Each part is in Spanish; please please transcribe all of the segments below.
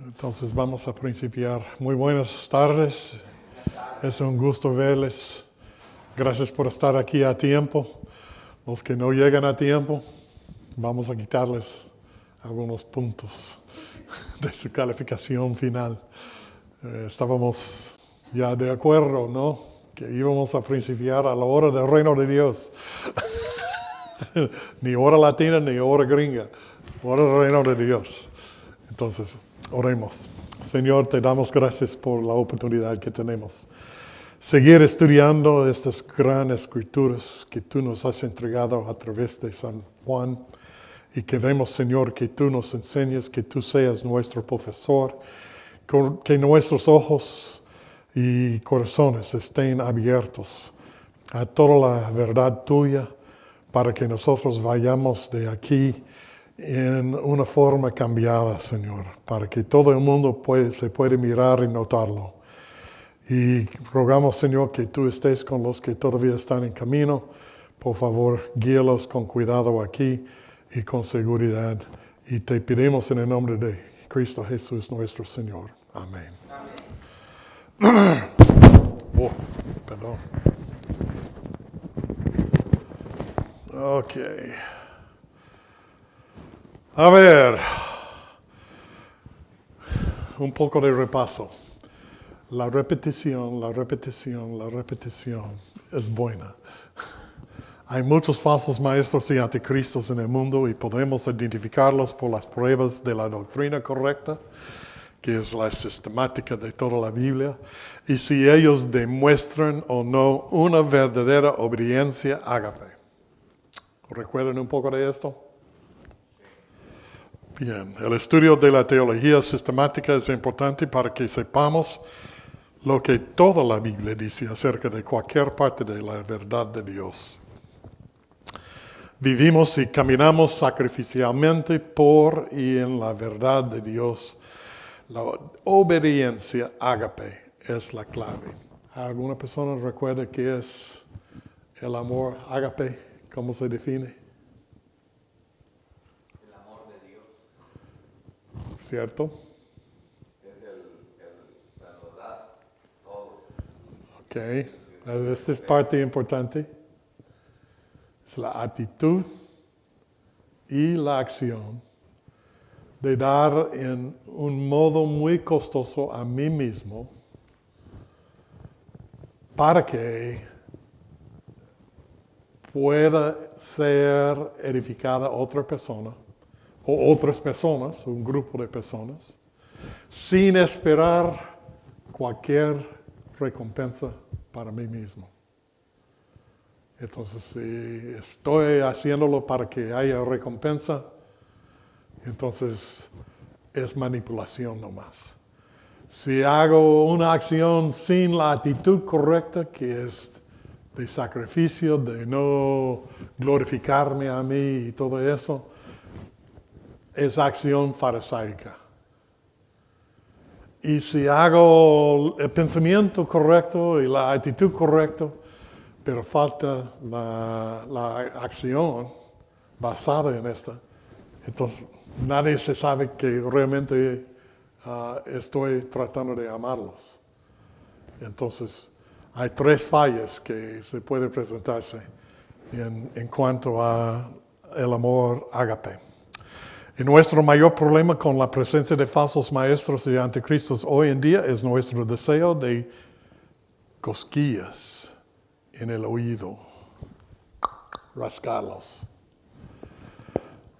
Entonces vamos a principiar. Muy buenas tardes. Es un gusto verles. Gracias por estar aquí a tiempo. Los que no llegan a tiempo, vamos a quitarles algunos puntos de su calificación final. Estábamos ya de acuerdo, ¿no? Que íbamos a principiar a la hora del reino de Dios. Ni hora latina ni hora gringa. Hora del reino de Dios. Entonces, oremos. Señor, te damos gracias por la oportunidad que tenemos. Seguir estudiando estas grandes escrituras que tú nos has entregado a través de San Juan. Y queremos, Señor, que tú nos enseñes, que tú seas nuestro profesor, que nuestros ojos y corazones estén abiertos a toda la verdad tuya, para que nosotros vayamos de aquí en una forma cambiada, Señor, para que todo el mundo se pueda mirar y notarlo. Y rogamos, Señor, que tú estés con los que todavía están en camino. Por favor, guíalos con cuidado aquí y con seguridad. Y te pedimos en el nombre de Cristo Jesús, nuestro Señor. Amén. Amén. Oh, perdón. Ok. A ver, un poco de repaso. La repetición es buena. Hay muchos falsos maestros y anticristos en el mundo y podemos identificarlos por las pruebas de la doctrina correcta, que es la sistemática de toda la Biblia, y si ellos demuestran o no una verdadera obediencia ágape. ¿Recuerdan un poco de esto? Bien, el estudio de la teología sistemática es importante para que sepamos lo que toda la Biblia dice acerca de cualquier parte de la verdad de Dios. Vivimos y caminamos sacrificialmente por y en la verdad de Dios. La obediencia ágape es la clave. ¿Alguna persona recuerda qué es el amor ágape? ¿Cómo se define? El amor de Dios. ¿Cierto? Es cuando das todo. Ok. Esta es parte importante. Es la actitud y la acción de dar en un modo muy costoso a mí mismo para que pueda ser edificada otra persona o otras personas, un grupo de personas, sin esperar cualquier recompensa para mí mismo. Entonces, si estoy haciéndolo para que haya recompensa, entonces es manipulación nomás. Si hago una acción sin la actitud correcta, que es de sacrificio, de no glorificarme a mí y todo eso, es acción farisaica. Y si hago el pensamiento correcto y la actitud correcta, pero falta la acción basada en esta, entonces nadie se sabe que realmente estoy tratando de amarlos. Entonces, hay tres fallas que se pueden presentarse en cuanto a el amor ágape. Y nuestro mayor problema con la presencia de falsos maestros y anticristos hoy en día es nuestro deseo de cosquillas en el oído, rascarlos,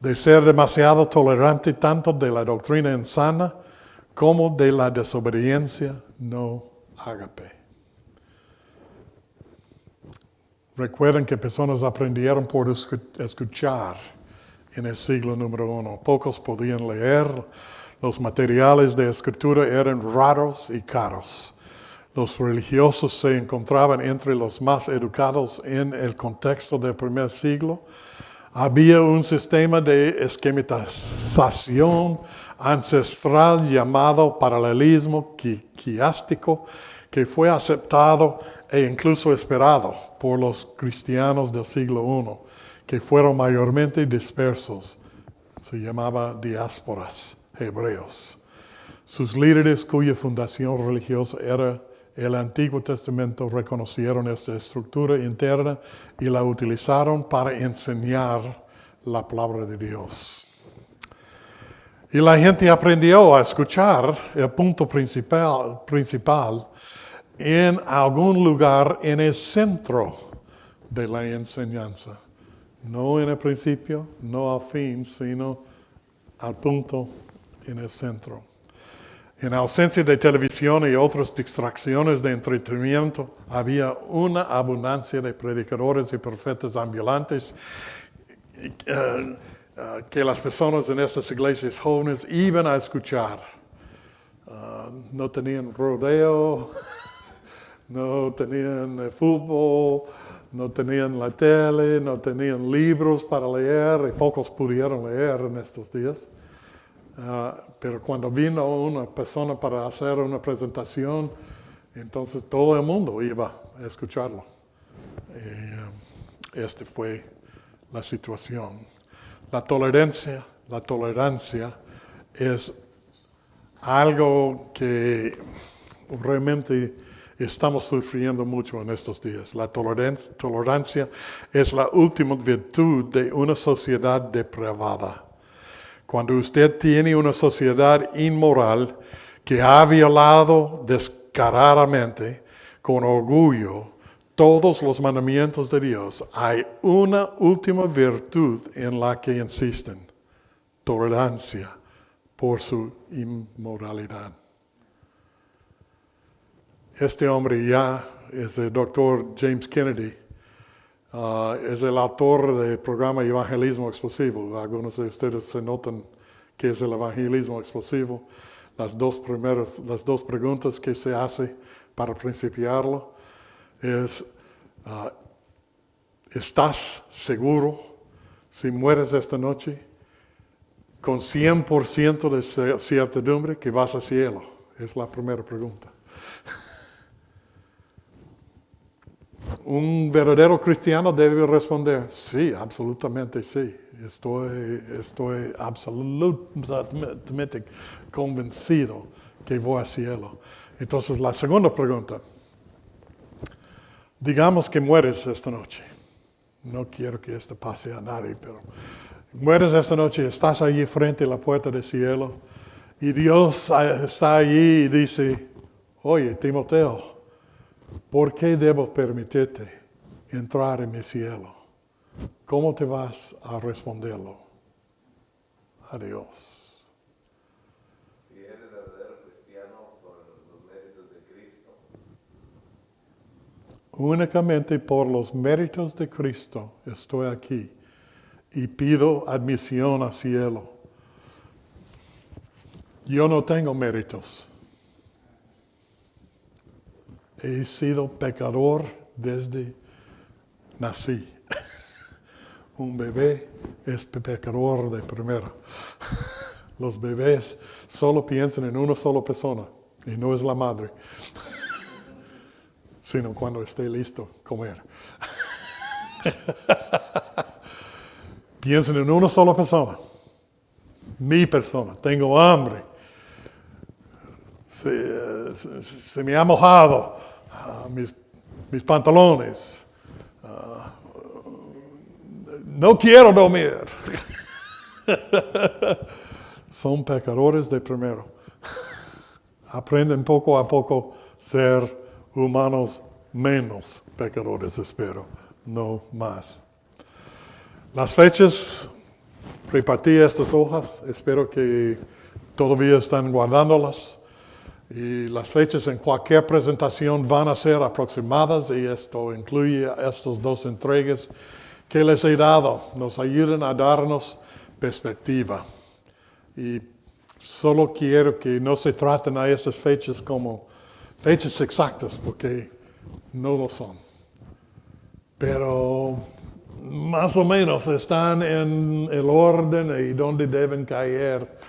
de ser demasiado tolerante tanto de la doctrina insana como de la desobediencia no ágape. Recuerden que personas aprendieron por escuchar en el siglo número 1. Pocos podían leer. Los materiales de escritura eran raros y caros. Los religiosos se encontraban entre los más educados en el contexto del primer siglo. Había un sistema de esquematización ancestral llamado paralelismo quiástico que fue aceptado e incluso esperado por los cristianos del siglo I, que fueron mayormente dispersos. Se llamaba diásporas hebreos. Sus líderes, cuya fundación religiosa era el Antiguo Testamento, reconocieron esta estructura interna y la utilizaron para enseñar la palabra de Dios. Y la gente aprendió a escuchar el punto principal en algún lugar en el centro de la enseñanza. No en el principio, no al fin, sino al punto en el centro. En ausencia de televisión y otras distracciones de entretenimiento, había una abundancia de predicadores y profetas ambulantes que las personas en estas iglesias jóvenes iban a escuchar. No tenían rodeo, no tenían fútbol, no tenían la tele, no tenían libros para leer, y pocos pudieron leer en estos días. Pero cuando vino una persona para hacer una presentación, entonces todo el mundo iba a escucharlo. Esta fue la situación. La tolerancia es algo que realmente estamos sufriendo mucho en estos días. La tolerancia es la última virtud de una sociedad depravada. Cuando usted tiene una sociedad inmoral que ha violado descaradamente, con orgullo, todos los mandamientos de Dios, hay una última virtud en la que insisten: tolerancia por su inmoralidad. Este hombre ya es el doctor James Kennedy. Es el autor del programa Evangelismo Explosivo. Algunos de ustedes se notan que es el evangelismo explosivo. Las dos preguntas que se hace para principiarlo es: ¿estás seguro si mueres esta noche con 100% de certidumbre que vas al cielo? Es la primera pregunta. Un verdadero cristiano debe responder: sí, absolutamente sí. Estoy absolutamente convencido que voy al cielo. Entonces, la segunda pregunta: digamos que mueres esta noche. No quiero que esto pase a nadie, pero mueres esta noche, estás allí frente a la puerta del cielo, y Dios está allí y dice: oye, Timoteo, ¿por qué debo permitirte entrar en mi cielo? ¿Cómo te vas a responderlo? Adiós. Si eres verdadero cristiano por los méritos de Cristo, únicamente por los méritos de Cristo estoy aquí y pido admisión al cielo. Yo no tengo méritos. He sido pecador desde nací. Un bebé es pecador de primero. Los bebés solo piensan en una sola persona, y no es la madre, sino cuando esté listo a comer. Piensan en una sola persona. Mi persona. Tengo hambre. Se me ha mojado mis pantalones. No quiero dormir. Son pecadores de primero. Aprenden poco a poco ser humanos menos pecadores, espero, no más. Las fechas, repartí estas hojas, espero que todavía están guardándolas. Y las fechas en cualquier presentación van a ser aproximadas, y esto incluye estas dos entregas que les he dado. Nos ayudan a darnos perspectiva. Y solo quiero que no se traten a esas fechas como fechas exactas, porque no lo son. Pero más o menos están en el orden y donde deben caer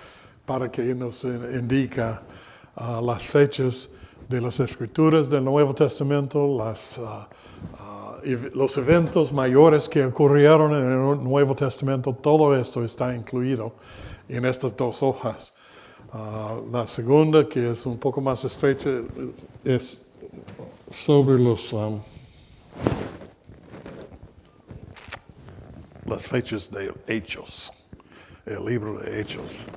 para que nos indica las fechas de las Escrituras del Nuevo Testamento, los eventos mayores que ocurrieron en el Nuevo Testamento. Todo esto está incluido en estas dos hojas. La segunda, que es un poco más estrecha, es sobre las fechas de Hechos, el libro de Hechos.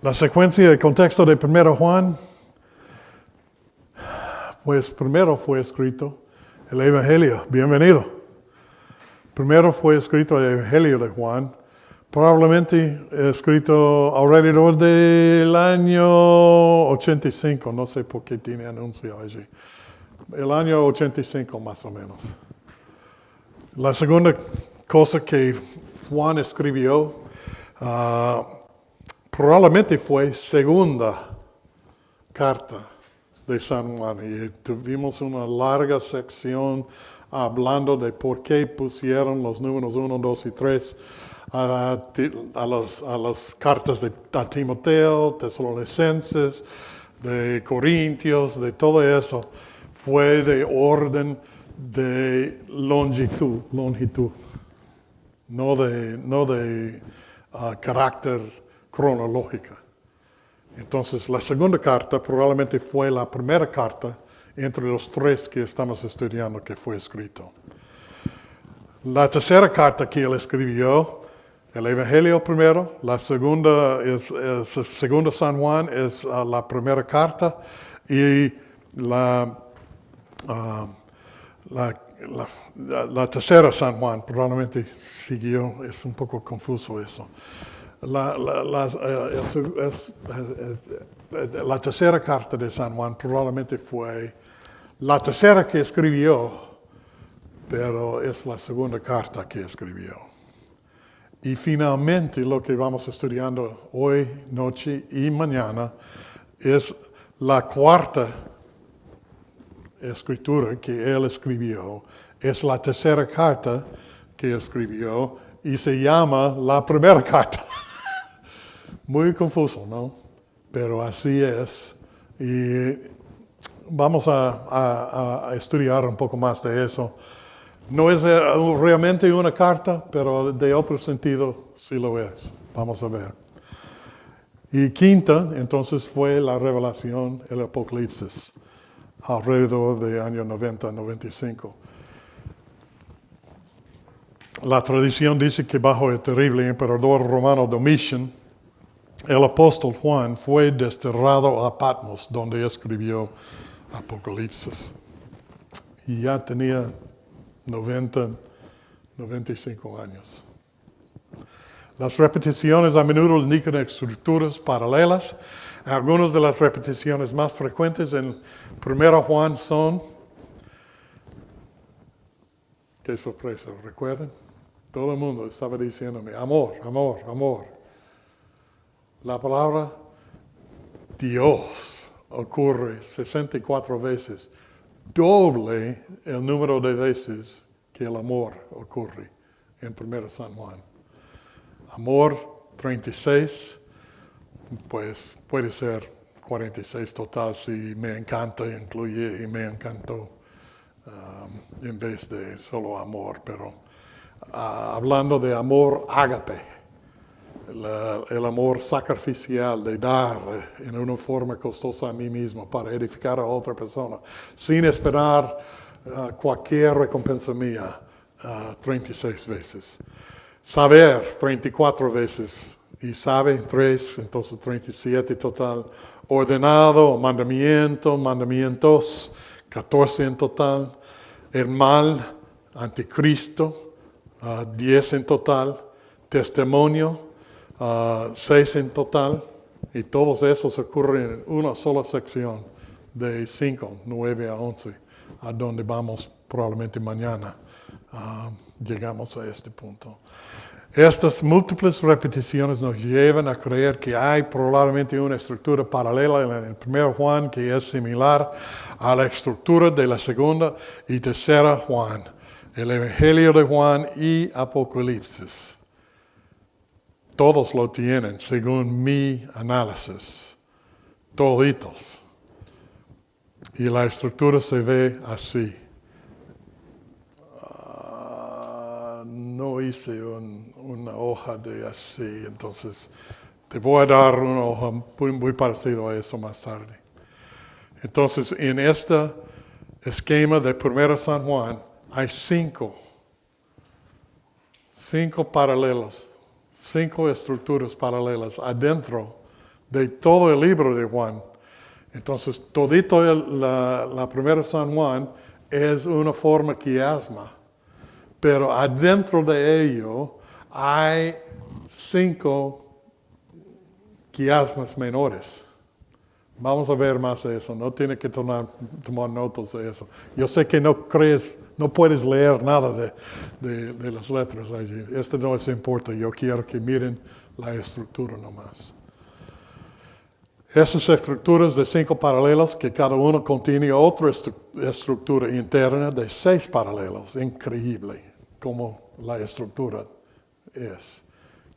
La secuencia de contexto de 1 Juan, pues primero fue escrito el Evangelio. Bienvenido. Primero fue escrito el Evangelio de Juan, probablemente escrito alrededor del año 85, no sé por qué tiene anuncio allí. El año 85 más o menos. La segunda cosa que Juan escribió probablemente fue segunda carta de San Juan. Y tuvimos una larga sección hablando de por qué pusieron los números 1, 2 y 3 a las cartas de Timoteo, Tesalonicenses, de Corintios, de todo eso. Fue de orden de longitud, no de carácter cronológico. Entonces, la segunda carta probablemente fue la primera carta entre los tres que estamos estudiando que fue escrito. La tercera carta que él escribió, el Evangelio primero, la segunda es segundo San Juan, es la primera carta, y la tercera San Juan probablemente siguió, es un poco confuso eso. La tercera carta de San Juan probablemente fue la tercera que escribió, pero es la segunda carta que escribió. Y finalmente lo que vamos estudiando hoy, noche y mañana es la cuarta escritura que él escribió. Es la tercera carta que escribió y se llama la primera carta. Muy confuso, ¿no? Pero así es. Y vamos a estudiar un poco más de eso. No es realmente una carta, pero de otro sentido sí lo es. Vamos a ver. Y quinta, entonces, fue la revelación, el Apocalipsis, alrededor del año 90-95. La tradición dice que bajo el terrible emperador romano Domician, el apóstol Juan fue desterrado a Patmos, donde escribió Apocalipsis. Y ya tenía 95 años. Las repeticiones a menudo indican estructuras paralelas. Algunas de las repeticiones más frecuentes en 1 Juan son... Qué sorpresa, ¿recuerdan? Todo el mundo estaba diciéndome, amor, amor, amor. La palabra Dios ocurre 64 veces, doble el número de veces que el amor ocurre en 1 San Juan. Amor 36, pues puede ser 46 total si me encanta, incluye y me encantó en vez de solo amor, pero hablando de amor ágape. El amor sacrificial de dar en una forma costosa a mí mismo para edificar a otra persona, sin esperar cualquier recompensa mía, 36 veces. Saber, 34 veces. Y sabe, 3, entonces 37 total. Ordenado, mandamientos, 14 en total. El mal, anticristo, 10 en total. Testimonio, 6 en total, y todos esos ocurren en una sola sección de 5, 9 a 11, a donde vamos probablemente mañana. Llegamos a este punto. Estas múltiples repeticiones nos llevan a creer que hay probablemente una estructura paralela en el 1 Juan que es similar a la estructura de la segunda y tercera Juan, el Evangelio de Juan y Apocalipsis. Todos lo tienen, según mi análisis. Toditos. Y la estructura se ve así. No no hice una hoja de así, entonces te voy a dar una hoja muy parecido a eso más tarde. Entonces, en este esquema de 1 San Juan, hay 5 paralelos, 5 estructuras paralelas adentro de todo el libro de Juan. Entonces, todito la 1 San Juan es una forma quiasma, pero adentro de ello hay 5 quiasmas menores. Vamos a ver más de eso, no tiene que tomar notas de eso. Yo sé que no puedes leer nada de las letras allí. Esto no es importante, yo quiero que miren la estructura nomás. Esas estructuras de 5 paralelos, que cada uno contiene otra estructura interna de 6 paralelos. Increíble como la estructura es.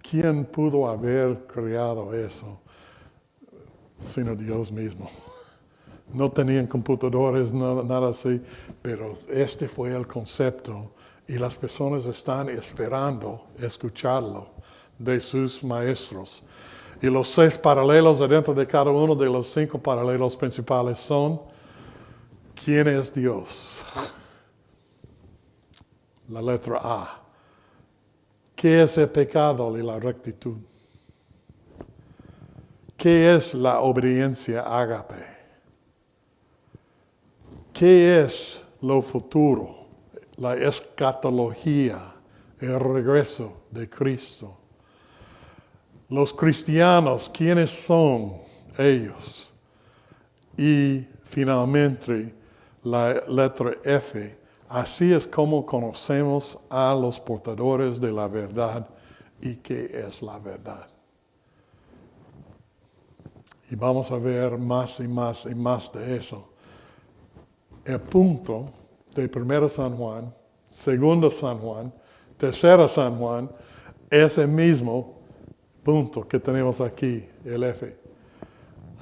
¿Quién pudo haber creado eso? Sino Dios mismo. No tenían computadores, nada así, pero este fue el concepto y las personas están esperando escucharlo de sus maestros. Y los 6 paralelos adentro de cada uno de los 5 paralelos principales son: ¿quién es Dios? La letra A. ¿Qué es el pecado y la rectitud? ¿Qué es la obediencia ágape? ¿Qué es lo futuro? La escatología, el regreso de Cristo. Los cristianos, ¿quiénes son ellos? Y finalmente, la letra F. Así es como conocemos a los portadores de la verdad y qué es la verdad. Y vamos a ver más y más y más de eso. El punto de 1 San Juan, 2 San Juan, 3 San Juan, es el mismo punto que tenemos aquí, el F.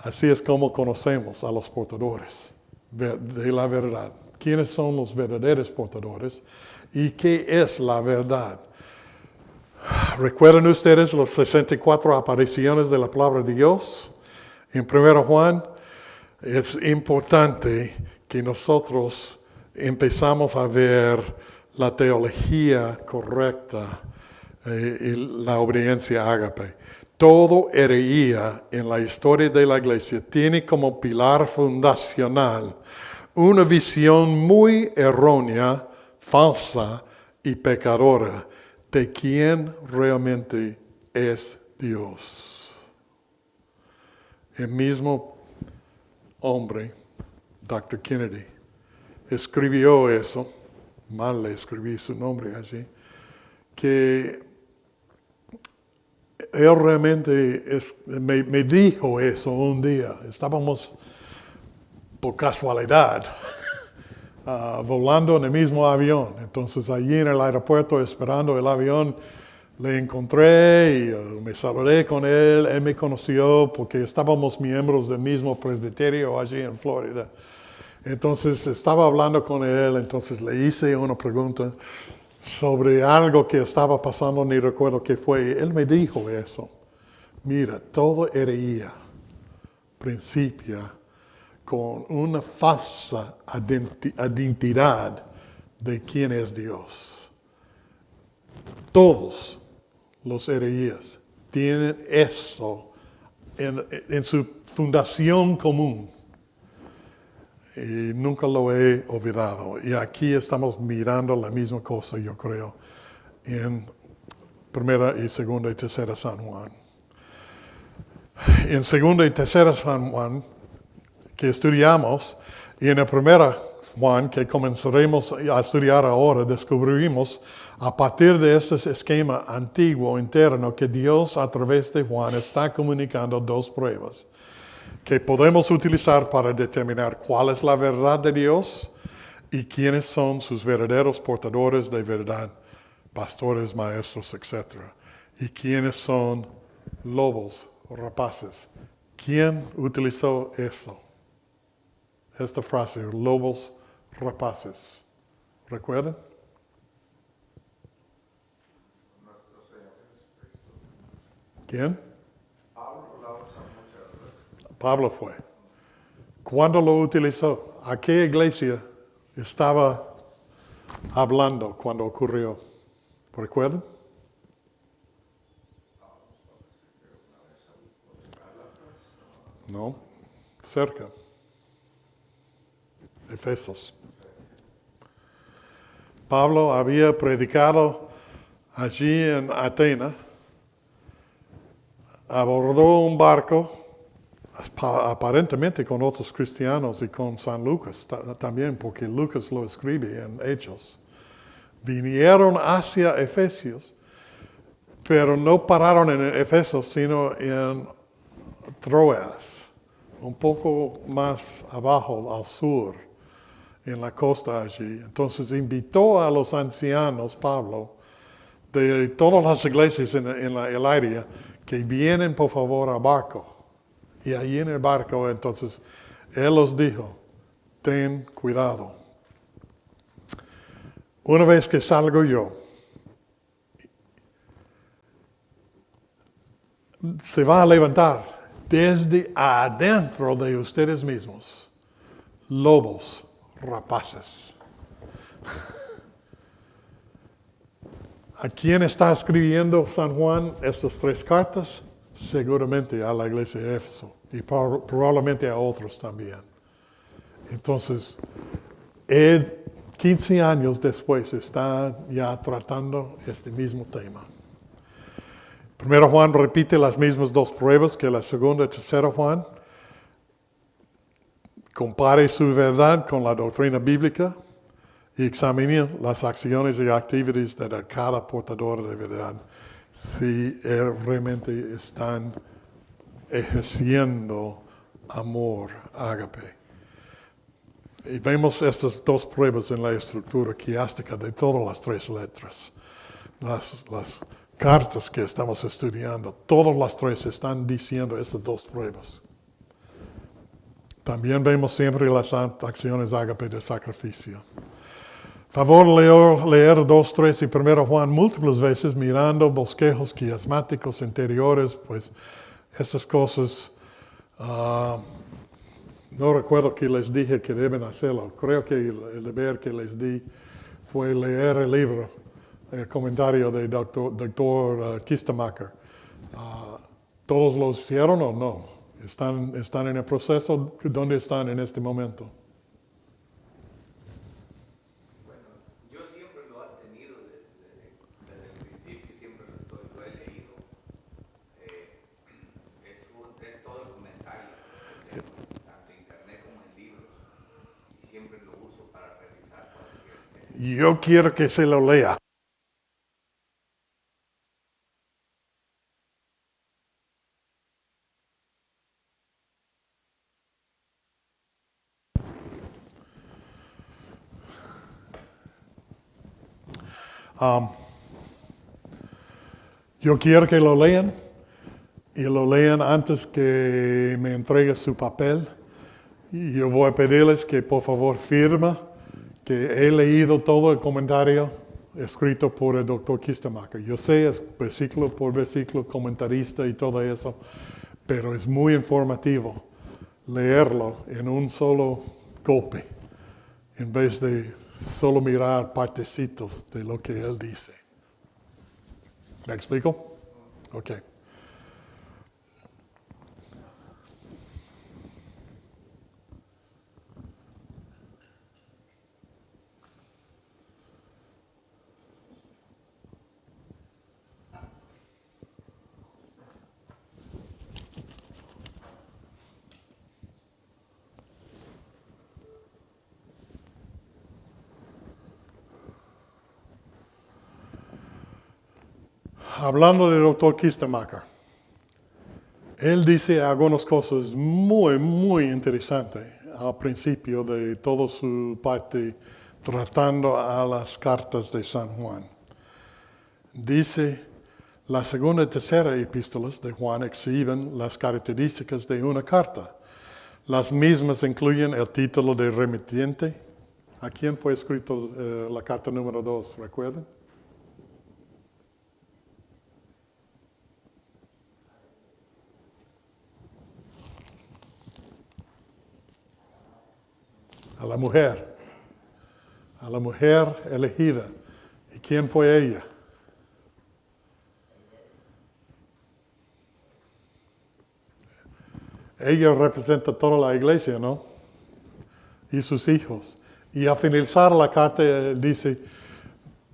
Así es como conocemos a los portadores de la verdad. ¿Quiénes son los verdaderos portadores? ¿Y qué es la verdad? ¿Recuerdan ustedes las 64 apariciones de la palabra de Dios? En 1 Juan es importante que nosotros empezamos a ver la teología correcta y la obediencia ágape. Todo herejía en la historia de la iglesia tiene como pilar fundacional una visión muy errónea, falsa y pecadora de quién realmente es Dios. El mismo hombre, Dr. Kennedy, escribió eso, mal le escribí su nombre allí, que él realmente me dijo eso un día. Estábamos por casualidad volando en el mismo avión. Entonces allí en el aeropuerto esperando el avión, le encontré y me saludé con él. Él me conoció porque estábamos miembros del mismo presbiterio allí en Florida. Entonces estaba hablando con él, entonces le hice una pregunta sobre algo que estaba pasando, ni recuerdo qué fue. Él me dijo eso. Mira, todo herejía principia con una falsa identidad de quién es Dios. Todos los herejías tienen eso en su fundación común. Y nunca lo he olvidado. Y aquí estamos mirando la misma cosa, yo creo, en 1 y 2 y 3 San Juan. En 2 y 3 San Juan, que estudiamos, y en el 1 Juan, que comenzaremos a estudiar ahora, descubrimos a partir de este esquema antiguo, interno, que Dios a través de Juan está comunicando 2 pruebas que podemos utilizar para determinar cuál es la verdad de Dios y quiénes son sus verdaderos portadores de verdad, pastores, maestros, etc. Y quiénes son lobos o rapaces. ¿Quién utilizó eso? Esta frase, lobos rapaces. ¿Recuerdan? ¿Quién? Pablo la usa muchas veces. Pablo fue. ¿Cuándo lo utilizó? ¿A qué iglesia estaba hablando cuando ocurrió? ¿Recuerdan? No, cerca. Efesos. Pablo había predicado allí en Atenas, abordó un barco, aparentemente con otros cristianos y con San Lucas también, porque Lucas lo escribe en Hechos. Vinieron hacia Efesios, pero no pararon en Efesos, sino en Troas, un poco más abajo, al sur, en la costa allí. Entonces invitó a los ancianos, Pablo, de todas las iglesias en el área, que vienen por favor al barco. Y allí en el barco, entonces, él los dijo, ten cuidado. Una vez que salgo yo, se va a levantar desde adentro de ustedes mismos lobos rapaces. ¿A quién está escribiendo San Juan estas 3 cartas? Seguramente a la iglesia de Éfeso y probablemente a otros también. Entonces, él 15 años después está ya tratando este mismo tema. Primero Juan repite las mismas 2 pruebas que la segunda y tercera Juan. Compare su verdad con la doctrina bíblica y examine las acciones y actividades de cada portador de verdad, si realmente están ejerciendo amor, ágape. Y vemos estas 2 pruebas en la estructura quiástica de todas las 3 letras. Las cartas que estamos estudiando, todas las 3 están diciendo estas 2 pruebas. También vemos siempre las acciones ágape de sacrificio. Favor leer 2, 3 y 1 Juan múltiples veces mirando bosquejos quiasmáticos interiores, pues estas cosas, no recuerdo que les dije que deben hacerlo. Creo que el deber que les di fue leer el libro, el comentario del doctor Kistemacher. ¿Todos lo hicieron o no? ¿Están en el proceso? ¿Dónde están en este momento? Yo siempre lo he tenido desde el principio, siempre lo he leído. Es todo el comentario, tanto en internet como en libros, y siempre lo uso para revisar cualquier texto. Yo quiero que se lo lea. Yo quiero que lo lean y lo lean antes que me entregue su papel. Y yo voy a pedirles que por favor firma que he leído todo el comentario escrito por el doctor Kistemacher. Yo sé, es versículo por versículo, comentarista y todo eso, pero es muy informativo leerlo en un solo golpe, en vez de solo mirar partecitos de lo que él dice. ¿Me explico? Ok. Hablando del doctor Kistemacher, él dice algunas cosas muy, muy interesantes al principio de toda su parte tratando a las cartas de San Juan. Dice, la segunda y tercera epístolas de Juan exhiben las características de una carta. Las mismas incluyen el título de remitiente. ¿A quién fue escrito la carta número 2? ¿Recuerdan? a la mujer elegida. ¿Y quién fue ella? Ella representa toda la iglesia, ¿no? Y sus hijos. Y al finalizar la carta dice,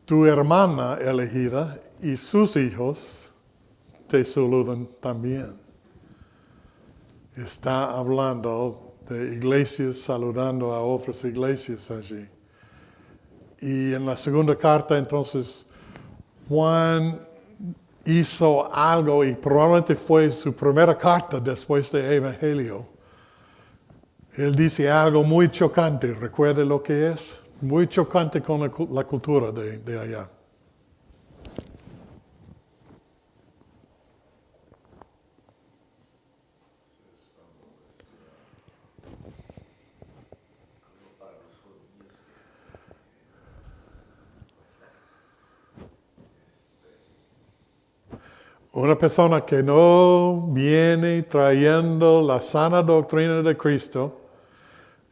tu hermana elegida y sus hijos te saludan también. Está hablando de iglesias saludando a otras iglesias allí. Y en la segunda carta, entonces, Juan hizo algo y probablemente fue su primera carta después del Evangelio. Él dice algo muy chocante, ¿recuerda lo que es? Muy chocante con la cultura de allá. Una persona que no viene trayendo la sana doctrina de Cristo,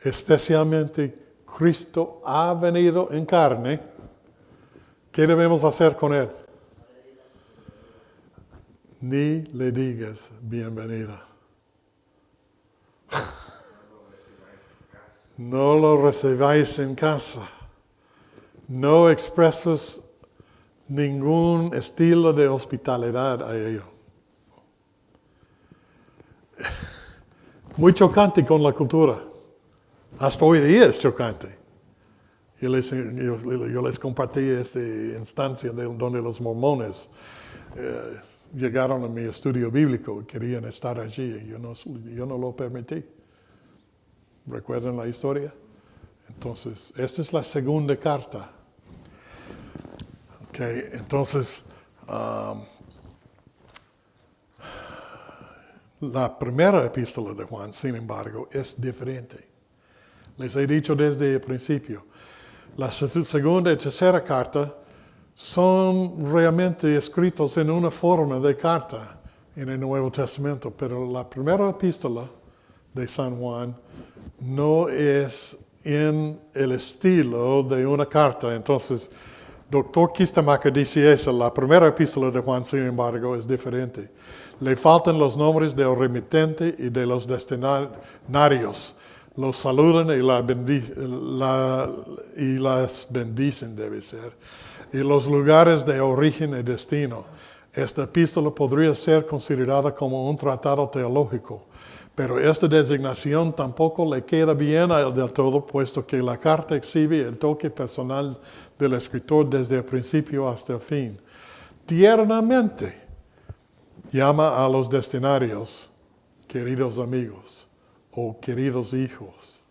especialmente Cristo ha venido en carne, ¿qué debemos hacer con él? Ni le digas bienvenida. No lo recibáis en casa. No expreses ningún estilo de hospitalidad a ellos. Muy chocante con la cultura. Hasta hoy día es chocante. Yo les compartí esta instancia donde los mormones llegaron a mi estudio bíblico y querían estar allí. Yo no lo permití. ¿Recuerdan la historia? Entonces, esta es la segunda carta. Okay, entonces, la primera epístola de Juan, sin embargo, es diferente. Les he dicho desde el principio. La segunda y tercera carta son realmente escritos en una forma de carta en el Nuevo Testamento, pero la primera epístola de San Juan no es en el estilo de una carta. Entonces, Dr. Kistemacher dice eso, la primera epístola de Juan, sin embargo, es diferente. Le faltan los nombres del remitente y de los destinatarios. Los saludan y las bendicen, debe ser. Y los lugares de origen y destino. Esta epístola podría ser considerada como un tratado teológico, pero esta designación tampoco le queda bien del todo, puesto que la carta exhibe el toque personal del escritor desde el principio hasta el fin. Tiernamente llama a los destinatarios queridos amigos o queridos hijos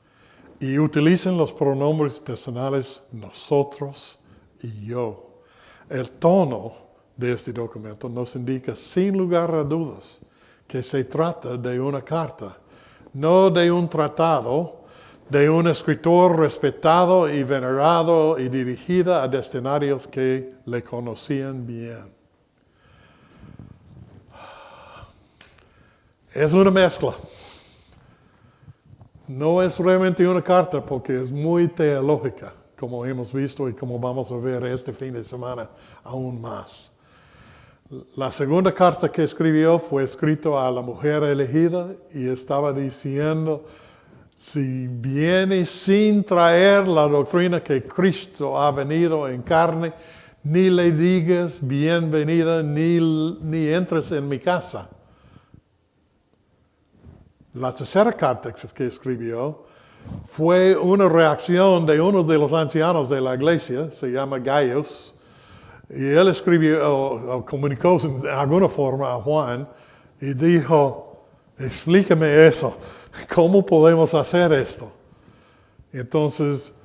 y utilizan los pronombres personales nosotros y yo. El tono de este documento nos indica sin lugar a dudas que se trata de una carta, no de un tratado, de un escritor respetado y venerado y dirigida a destinatarios que le conocían bien. Es una mezcla. No es realmente una carta porque es muy teológica, como hemos visto y como vamos a ver este fin de semana aún más. La segunda carta que escribió fue escrita a la mujer elegida y estaba diciendo, si viene sin traer la doctrina que Cristo ha venido en carne, ni le digas bienvenida, ni entres en mi casa. La tercera carta que escribió fue una reacción de uno de los ancianos de la iglesia, se llama Gaius, y él escribió o comunicó de alguna forma a Juan y dijo, explícame eso, ¿cómo podemos hacer esto? Entonces,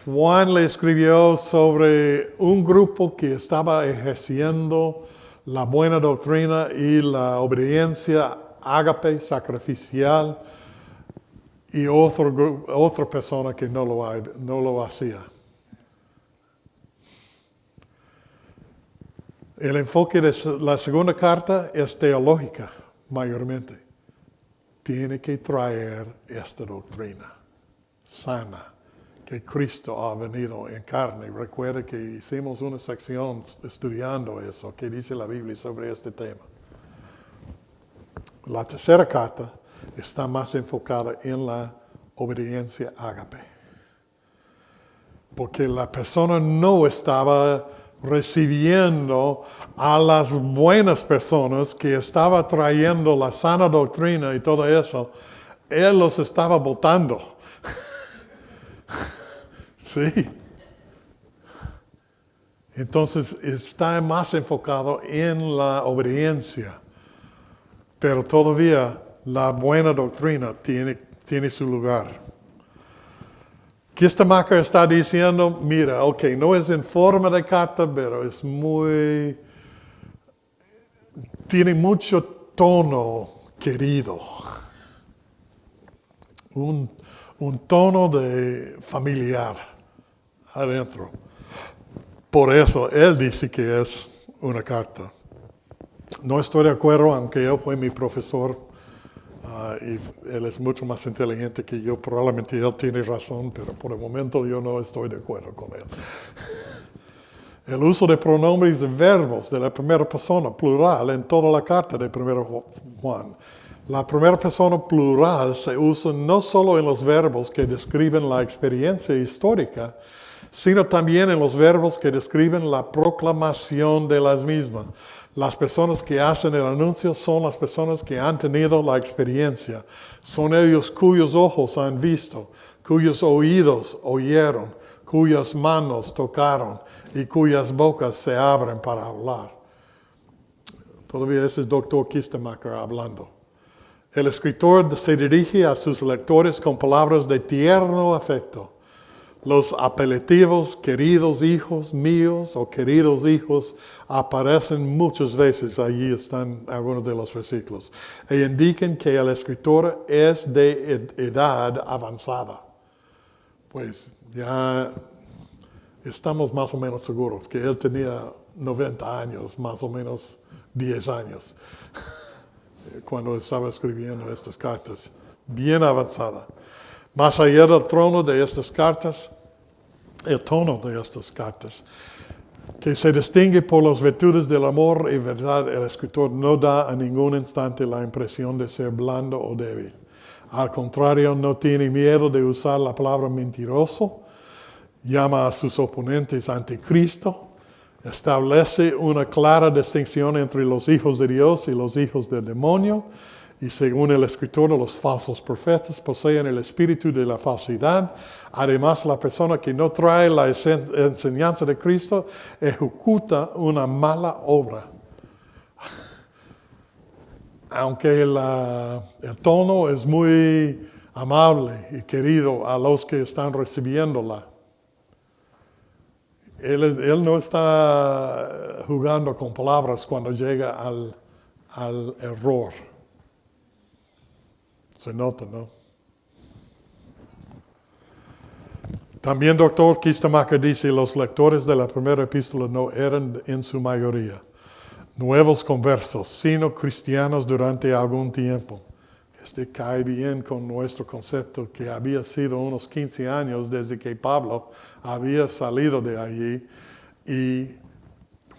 Juan le escribió sobre un grupo que estaba ejerciendo la buena doctrina y la obediencia ágape, sacrificial, y otra persona que no lo hacía. El enfoque de la segunda carta es teológica, mayormente. Tiene que traer esta doctrina. sana, que Cristo ha venido en carne. Recuerda que hicimos una sección estudiando eso, que dice la Biblia sobre este tema. La tercera carta está más enfocada en la obediencia ágape. Porque la persona no estaba recibiendo a las buenas personas que estaba trayendo la sana doctrina y todo eso. Él los estaba botando. Sí. Entonces está más enfocado en la obediencia. Pero todavía la buena doctrina tiene su lugar. Kistemacher está diciendo, mira, no es en forma de carta, pero es tiene mucho tono querido. Un tono de familiar adentro. Por eso él dice que es una carta. No estoy de acuerdo, aunque él fue mi profesor y él es mucho más inteligente que yo. Probablemente él tiene razón, pero por el momento yo no estoy de acuerdo con él. El uso de pronombres y verbos de la primera persona plural en toda la carta de 1 Juan. La primera persona plural se usa no solo en los verbos que describen la experiencia histórica, sino también en los verbos que describen la proclamación de las mismas. Las personas que hacen el anuncio son las personas que han tenido la experiencia. Son ellos cuyos ojos han visto, cuyos oídos oyeron, cuyas manos tocaron y cuyas bocas se abren para hablar. Todavía ese es Dr. Kistemacher hablando. El escritor se dirige a sus lectores con palabras de tierno afecto. Los apelativos, queridos hijos míos o queridos hijos, aparecen muchas veces. Allí están algunos de los versículos. E indican que el escritor es de edad avanzada. Pues ya estamos más o menos seguros que él tenía 90 años, más o menos 10 años, cuando estaba escribiendo estas cartas. Bien avanzada. Más allá del trono de estas cartas, el tono de estas cartas, que se distingue por las virtudes del amor y verdad, el escritor no da a ningún instante la impresión de ser blando o débil. Al contrario, no tiene miedo de usar la palabra mentiroso, llama a sus oponentes anticristo, establece una clara distinción entre los hijos de Dios y los hijos del demonio, y según el escritor, los falsos profetas poseen el espíritu de la falsedad. Además, la persona que no trae la enseñanza de Cristo ejecuta una mala obra. Aunque el tono es muy amable y querido a los que están recibiéndola, él no está jugando con palabras cuando llega al error. Se nota, ¿no? También Dr. Kistemacher dice, los lectores de la primera epístola no eran en su mayoría nuevos conversos, sino cristianos durante algún tiempo. Este cae bien con nuestro concepto que había sido unos 15 años desde que Pablo había salido de allí y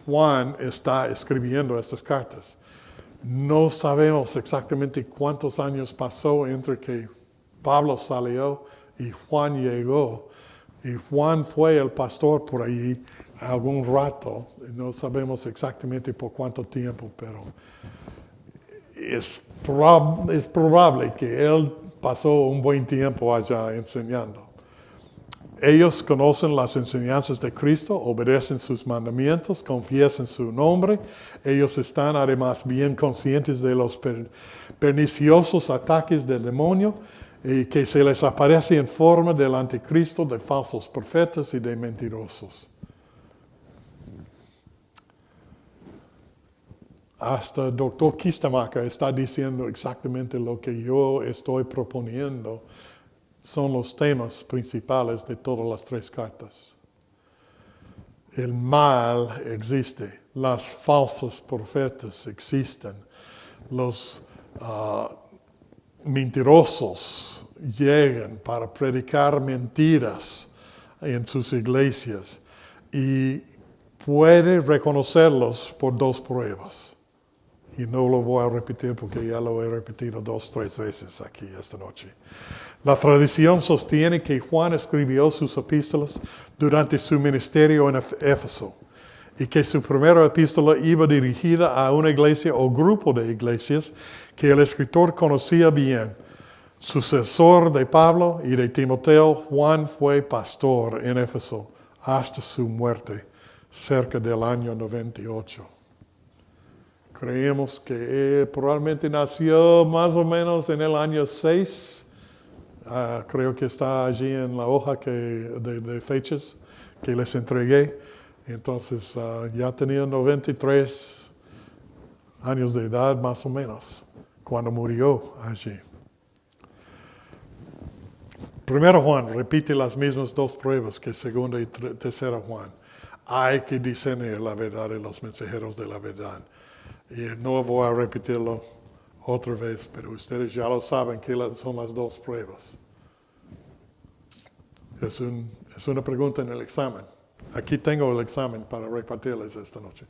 Juan está escribiendo estas cartas. No sabemos exactamente cuántos años pasó entre que Pablo salió y Juan llegó. Y Juan fue el pastor por allí algún rato. No sabemos exactamente por cuánto tiempo, pero es probable que él pasó un buen tiempo allá enseñando. Ellos conocen las enseñanzas de Cristo, obedecen sus mandamientos, confiesan su nombre. Ellos están además bien conscientes de los perniciosos ataques del demonio y que se les aparece en forma del anticristo, de falsos profetas y de mentirosos. Hasta el Dr. Kistemacher está diciendo exactamente lo que yo estoy proponiendo. Son los temas principales de todas las tres cartas. El mal existe, las falsas profetas existen, los mentirosos llegan para predicar mentiras en sus iglesias y puede reconocerlos por dos pruebas. Y no lo voy a repetir porque ya lo he repetido 2 o 3 veces aquí esta noche. La tradición sostiene que Juan escribió sus epístolas durante su ministerio en Éfeso y que su primera epístola iba dirigida a una iglesia o grupo de iglesias que el escritor conocía bien. Sucesor de Pablo y de Timoteo, Juan fue pastor en Éfeso hasta su muerte, cerca del año 98. Creemos que él probablemente nació más o menos en el año 6. Creo que está allí en la hoja de fechas que les entregué. Entonces ya tenía 93 años de edad más o menos cuando murió allí. Primero Juan repite las mismas 2 pruebas que segunda y tercera Juan. Hay que discernir la verdad de los mensajeros de la verdad. Y no voy a repetirlo otra vez, pero ustedes ya lo saben que son las 2 pruebas. Es una pregunta en el examen. Aquí tengo el examen para repartirles esta noche.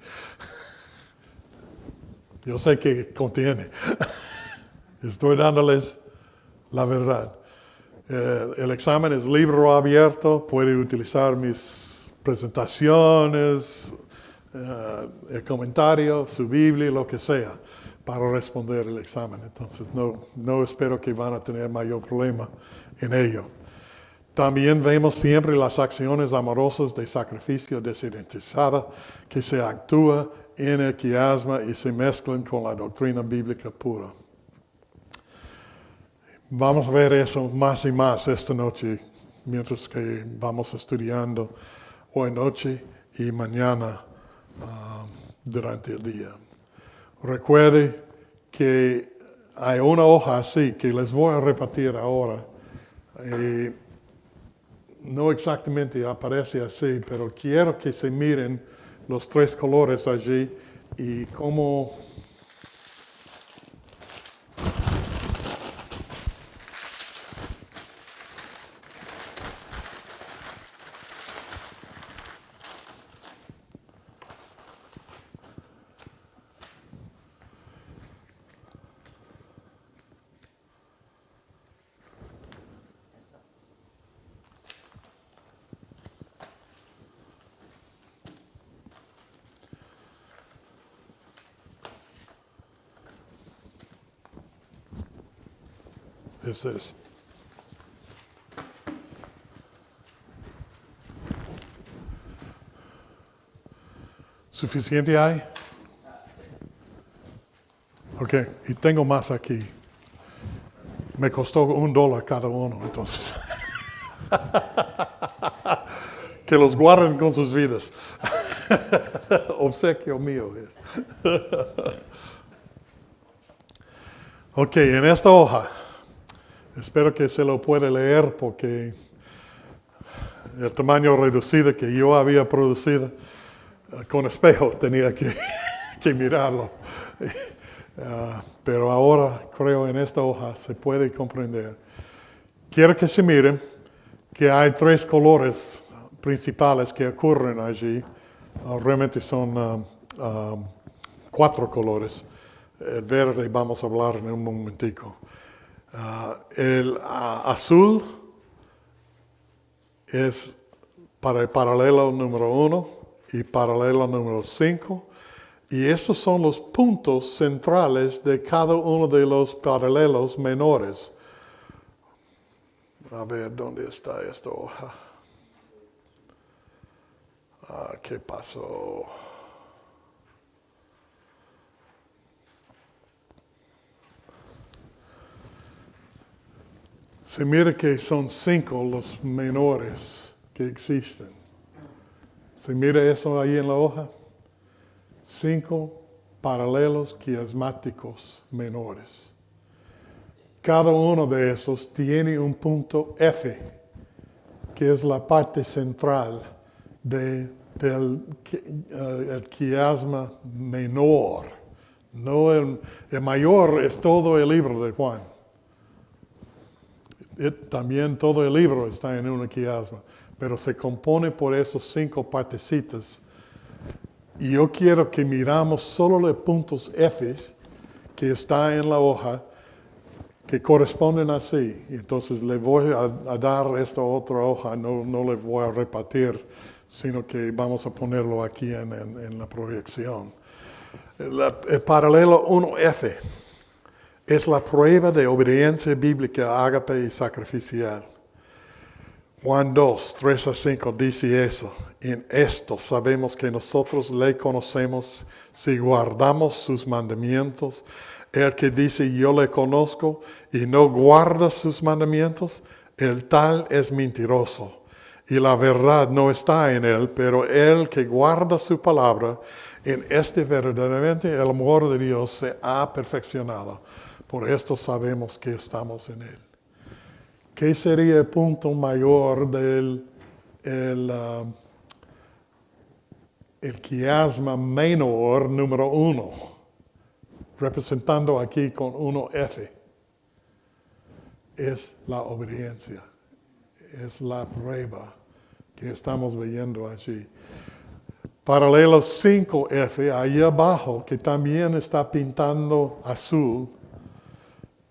Yo sé que contiene. Estoy dándoles la verdad. El examen es libro abierto. Puede utilizar mis presentaciones, el comentario, su Biblia, lo que sea, para responder el examen. Entonces no espero que van a tener mayor problema en ello. También vemos siempre las acciones amorosas de sacrificio desinteresada que se actúa en el quiasma y se mezclan con la doctrina bíblica pura. Vamos a ver eso más y más esta noche, mientras que vamos estudiando hoy noche y mañana durante el día. Recuerde que hay una hoja así que les voy a repartir ahora. No exactamente aparece así, pero quiero que se miren los 3 colores allí y cómo es. ¿Suficiente hay? Ok, y tengo más aquí. Me costó $1 cada uno, entonces. Que los guarden con sus vidas. Obsequio mío es. Ok, en esta hoja, espero que se lo pueda leer porque el tamaño reducido que yo había producido con espejo tenía que mirarlo. Pero ahora creo en esta hoja se puede comprender. Quiero que se miren que hay 3 colores principales que ocurren allí. Realmente son 4 colores. El verde vamos a hablar en un momentico. El azul es para el paralelo número 1 y paralelo número 5. Y estos son los puntos centrales de cada uno de los paralelos menores. A ver, ¿dónde está esta hoja? ¿Qué pasó? Se mira que son 5 los menores que existen. ¿Se mira eso ahí en la hoja? 5 paralelos quiasmáticos menores. Cada uno de esos tiene un punto F, que es la parte central del quiasma menor. No el mayor es todo el libro de Juan. también todo el libro está en una quiasma, pero se compone por esos 5 partecitas. Y yo quiero que miramos solo los puntos F's que está en la hoja, que corresponden así. Entonces le voy a dar esta otra hoja, no le voy a repartir, sino que vamos a ponerlo aquí en la proyección. El paralelo 1F es la prueba de obediencia bíblica, ágape y sacrificial. Juan 2, 3 a 5 dice eso. En esto sabemos que nosotros le conocemos si guardamos sus mandamientos. El que dice yo le conozco y no guarda sus mandamientos, el tal es mentiroso. Y la verdad no está en él, pero el que guarda su palabra, en este verdaderamente el amor de Dios se ha perfeccionado. Por esto sabemos que estamos en él. ¿Qué sería el punto mayor del el quiasma menor número 1? Representando aquí con 1F. Es la obediencia. Es la prueba que estamos viendo allí. Paralelo 5F, ahí abajo, que también está pintando azul,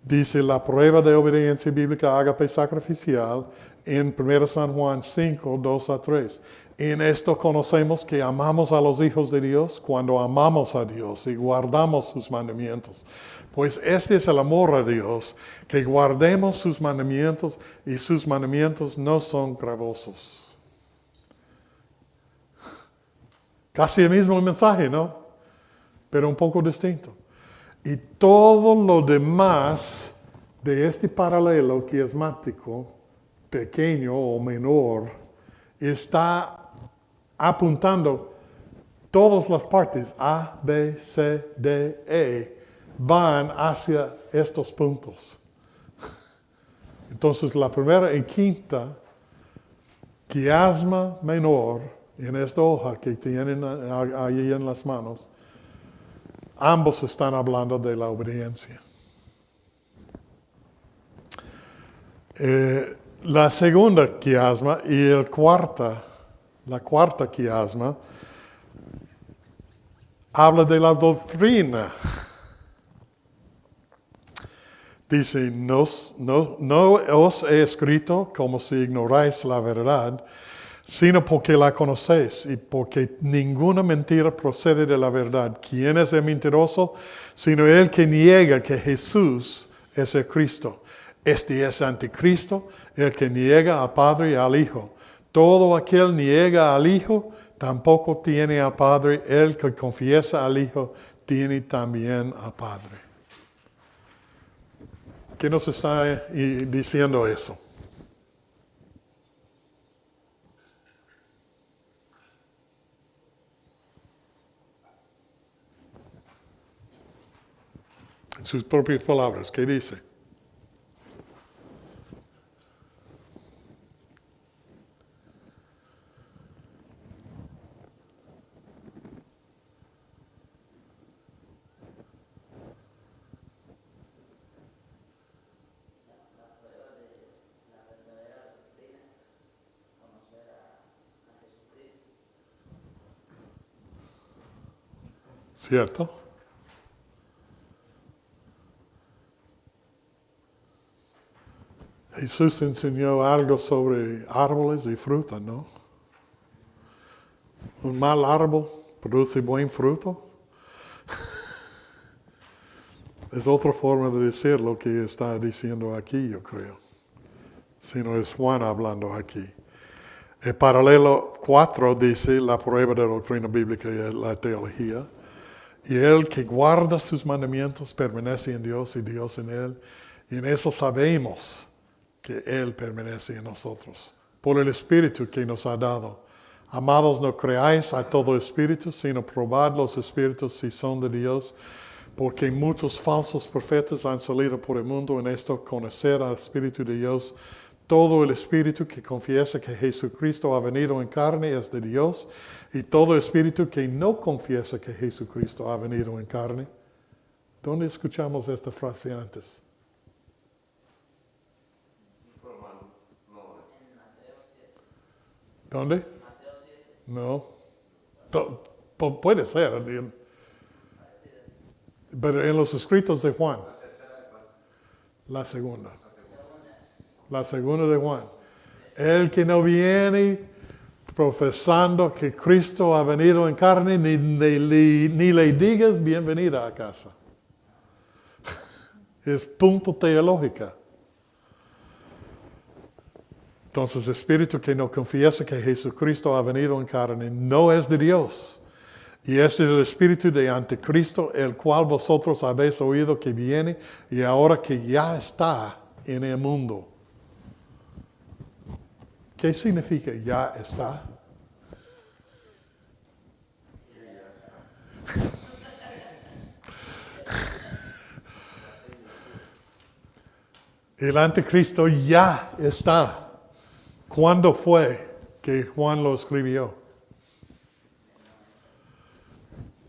dice la prueba de obediencia bíblica, ágape sacrificial, en 1 San Juan 5, 2 a 3. En esto conocemos que amamos a los hijos de Dios cuando amamos a Dios y guardamos sus mandamientos. Pues este es el amor a Dios, que guardemos sus mandamientos y sus mandamientos no son gravosos. Casi el mismo mensaje, ¿no? Pero un poco distinto. Y todo lo demás de este paralelo quiasmático, pequeño o menor, está apuntando todas las partes A, B, C, D, E, van hacia estos puntos. Entonces la primera y quinta quiasma menor en esta hoja que tienen ahí en las manos, ambos están hablando de la obediencia. La segunda quiasma y la cuarta quiasma habla de la doctrina. Dice, no os he escrito como si ignoráis la verdad, sino porque la conocéis y porque ninguna mentira procede de la verdad. ¿Quién es el mentiroso? Sino el que niega que Jesús es el Cristo. Este es anticristo, el que niega al Padre y al Hijo. Todo aquel niega al Hijo, tampoco tiene al Padre. El que confiesa al Hijo, tiene también al Padre. ¿Qué nos está diciendo eso? En sus propias palabras, ¿qué dice? ¿Cierto? Jesús enseñó algo sobre árboles y fruta, ¿no? Un mal árbol produce buen fruto. Es otra forma de decir lo que está diciendo aquí, yo creo. Si no es Juan hablando aquí. El paralelo 4 dice la prueba de doctrina bíblica y la teología. Y el que guarda sus mandamientos permanece en Dios y Dios en él. Y en eso sabemos que Él permanece en nosotros, por el Espíritu que nos ha dado. Amados, no creáis a todo espíritu, sino probad los espíritus si son de Dios, porque muchos falsos profetas han salido por el mundo. En esto conocer al Espíritu de Dios. Todo el espíritu que confiesa que Jesucristo ha venido en carne es de Dios, y todo espíritu que no confiesa que Jesucristo ha venido en carne. ¿Dónde escuchamos esta frase antes? ¿Dónde? No. Puede ser. Pero en los escritos de Juan. La segunda. La segunda de Juan. El que no viene profesando que Cristo ha venido en carne, ni le digas bienvenida a casa. Es punto teológica. Entonces, espíritu que no confiesa que Jesucristo ha venido en carne no es de Dios. Y este es el espíritu de anticristo, el cual vosotros habéis oído que viene y ahora que ya está en el mundo. ¿Qué significa ya está? El anticristo ya está. ¿Cuándo fue que Juan lo escribió?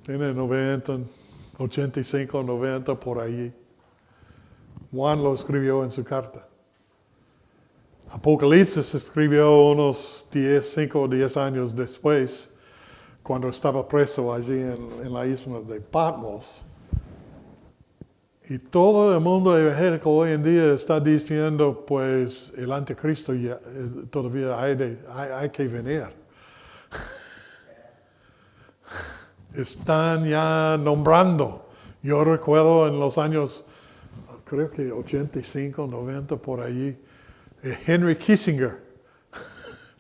Tiene 90, 85, 90 por ahí. Juan lo escribió en su carta. Apocalipsis escribió unos 5 o 10 años después, cuando estaba preso allí en la isla de Patmos. Y todo el mundo evangélico hoy en día está diciendo, pues, el anticristo ya, todavía hay que venir. Están ya nombrando. Yo recuerdo en los años, creo que 85, 90, por allí, Henry Kissinger.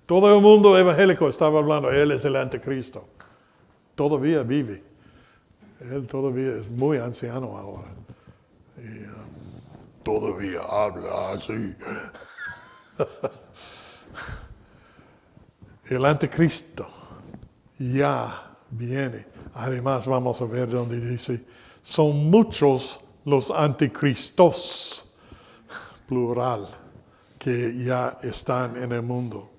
Todo el mundo evangélico estaba hablando, él es el anticristo. Todavía vive. Él todavía es muy anciano ahora. Y, todavía habla así. El anticristo ya viene. Además vamos a ver donde dice, son muchos los anticristos, plural, que ya están en el mundo.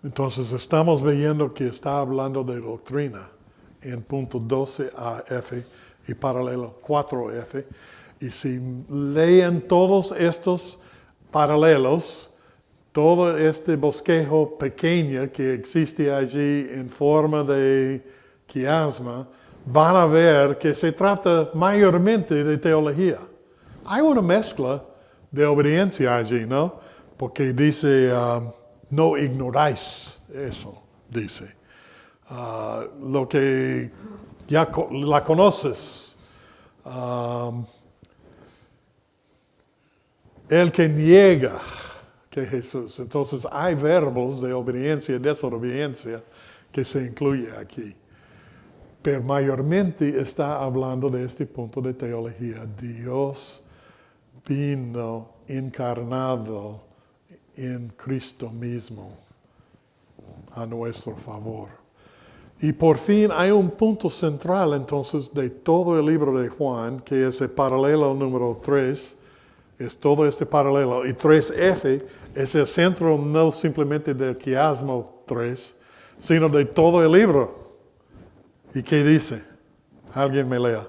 Entonces estamos viendo que está hablando de doctrina en punto 12a-f y paralelo 4f. Y si leen todos estos paralelos, todo este bosquejo pequeño que existe allí en forma de quiasma, van a ver que se trata mayormente de teología. Hay una mezcla de obediencia allí, ¿no? Porque dice, no ignoráis eso, dice. Lo que ya la conoces. El que niega que Jesús. Entonces hay verbos de obediencia y desobediencia que se incluye aquí. Pero mayormente está hablando de este punto de teología. Dios vino encarnado en Cristo mismo a nuestro favor. Y por fin hay un punto central entonces de todo el libro de Juan, que es el paralelo número 3, es todo este paralelo. Y 3F es el centro no simplemente del quiasmo 3, sino de todo el libro. ¿Y qué dice? Alguien me lea.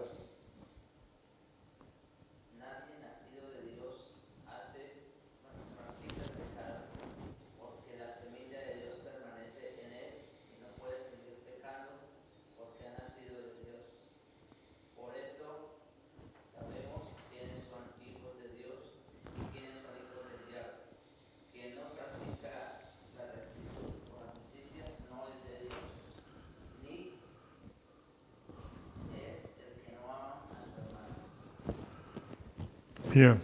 Bien.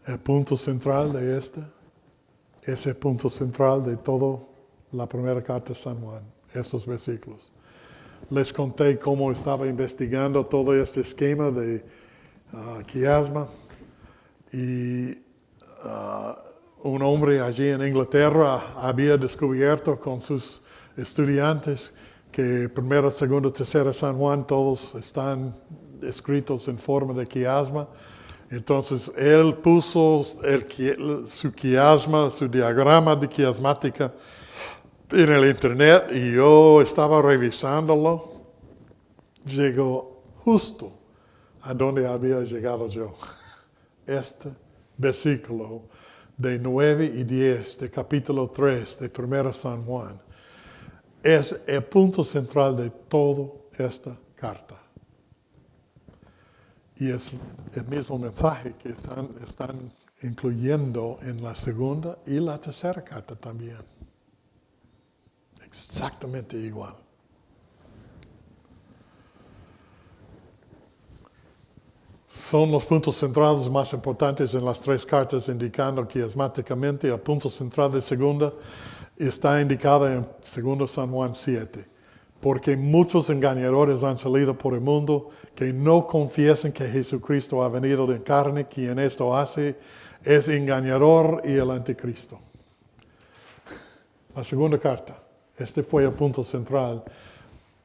El punto central de es el punto central de toda la primera carta de San Juan, estos versículos. Les conté cómo estaba investigando todo este esquema de quiasma y un hombre allí en Inglaterra había descubierto con sus estudiantes que primera, segunda, tercera San Juan todos están escritos en forma de quiasma. Entonces él puso su quiasma, su diagrama de quiasmática en el internet y yo estaba revisándolo. Llegó justo a donde había llegado yo. Esta versículo de 9 y 10 de capítulo 3 de 1 San Juan es el punto central de toda esta carta. Y es el mismo mensaje que están incluyendo en la segunda y la tercera carta también. Exactamente igual. Son los puntos centrales más importantes en las tres cartas, indicando que esmáticamente el punto central de segunda está indicado en 2 San Juan 7. Porque muchos engañadores han salido por el mundo que no confiesan que Jesucristo ha venido en carne. Quien esto hace es engañador y el anticristo. La segunda carta. Este fue el punto central